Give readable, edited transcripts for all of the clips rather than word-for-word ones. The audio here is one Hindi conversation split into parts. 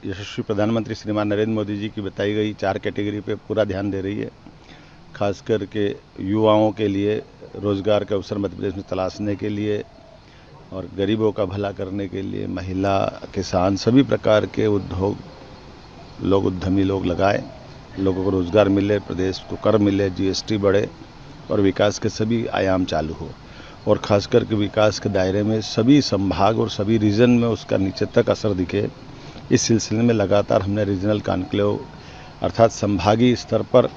यशस्वी प्रधानमंत्री श्रीमान नरेंद्र मोदी जी की बताई गई 4 कैटेगरी पे पूरा ध्यान दे रही है। खास करके युवाओं के लिए रोज़गार के अवसर मध्य प्रदेश में तलाशने के लिए और गरीबों का भला करने के लिए महिला, किसान, सभी प्रकार के उद्योग लोग, उद्यमी लोग लगाए, लोगों को रोज़गार मिले, प्रदेश को कर मिले, जीएसटी बढ़े और विकास के सभी आयाम चालू हो। और ख़ास करके विकास के दायरे में सभी संभाग और सभी रीजन में उसका नीचे तक असर दिखे, इस सिलसिले में लगातार हमने रीजनल कॉन्क्लेव अर्थात संभागीय स्तर पर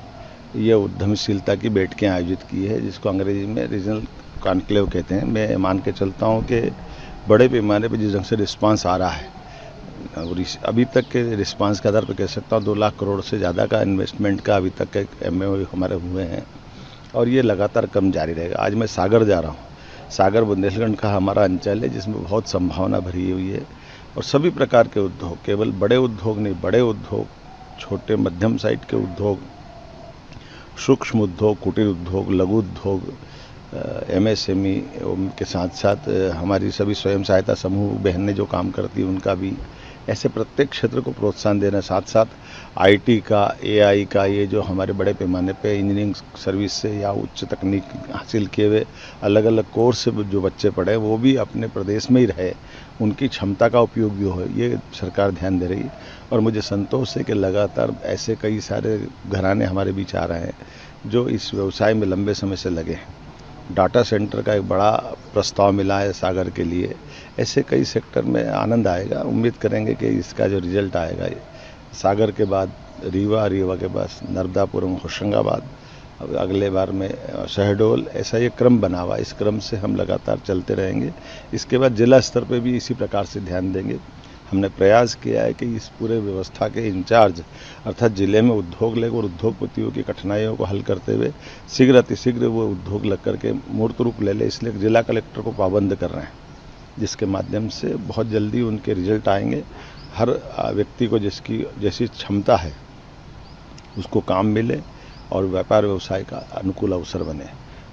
ये उद्यमशीलता की बैठकें आयोजित की है, जिसको अंग्रेजी में रीजनल कॉन्क्लेव कहते हैं। मैं मान के चलता हूँ कि बड़े पैमाने पर जिस ढंग से रिस्पांस आ रहा है और अभी तक के रिस्पांस के आधार पर कह सकता हूँ 2 लाख करोड़ से ज़्यादा का इन्वेस्टमेंट का अभी तक के MOU हमारे हुए हैं और ये लगातार कम जारी रहेगा। आज मैं सागर जा रहा हूँ। सागर बुंदेलखंड का हमारा अंचल है जिसमें बहुत संभावना भरी हुई है और सभी प्रकार के उद्योग, केवल बड़े उद्योग नहीं, बड़े उद्योग, छोटे मध्यम साइज के उद्योग, सूक्ष्म उद्योग, कुटीर उद्योग, लघु उद्योग, MSME के साथ साथ हमारी सभी स्वयं सहायता समूह बहनें जो काम करती हैं उनका भी, ऐसे प्रत्येक क्षेत्र को प्रोत्साहन देना, साथ साथ IT का, AI का, ये जो हमारे बड़े पैमाने पे इंजीनियरिंग सर्विस से या उच्च तकनीक हासिल किए हुए अलग अलग कोर्स से जो बच्चे पढ़े वो भी अपने प्रदेश में ही रहे, उनकी क्षमता का उपयोग भी हो, ये सरकार ध्यान दे रही है। और मुझे संतोष है कि लगातार ऐसे कई सारे घराने हमारे बीच आ रहे हैं जो इस व्यवसाय में लंबे समय से लगे हैं। डाटा सेंटर का एक बड़ा प्रस्ताव मिला है सागर के लिए। ऐसे कई सेक्टर में आनंद आएगा। उम्मीद करेंगे कि इसका जो रिजल्ट आएगा, सागर के बाद रीवा, रीवा के बाद नर्मदापुरम, होशंगाबाद, अब अगले बार में शहडोल, ऐसा ये क्रम बना हुआ। इस क्रम से हम लगातार चलते रहेंगे। इसके बाद जिला स्तर पे भी इसी प्रकार से ध्यान देंगे। हमने प्रयास किया है कि इस पूरे व्यवस्था के इंचार्ज अर्थात जिले में उद्योग लगे और उद्योगपतियों की कठिनाइयों को हल करते हुए शीघ्र अतिशीघ्र वो उद्योग लग करके मूर्त रूप ले ले, इसलिए जिला कलेक्टर को पाबंद कर रहे हैं, जिसके माध्यम से बहुत जल्दी उनके रिजल्ट आएंगे। हर व्यक्ति को जिसकी जैसी क्षमता है उसको काम मिले और व्यापार व्यवसाय का अनुकूल अवसर बने।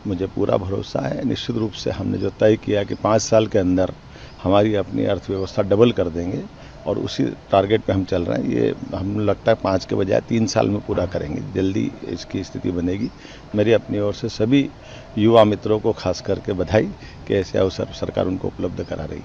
मुझे पूरा भरोसा है। निश्चित रूप से हमने जो तय किया कि 5 साल के अंदर हमारी अपनी अर्थव्यवस्था डबल कर देंगे और उसी टारगेट पे हम चल रहे हैं। ये हम लगता है 5 के बजाय 3 साल में पूरा करेंगे, जल्दी इसकी स्थिति बनेगी। मेरी अपनी ओर से सभी युवा मित्रों को खास करके बधाई कि ऐसे अवसर सरकार उनको उपलब्ध करा रही है।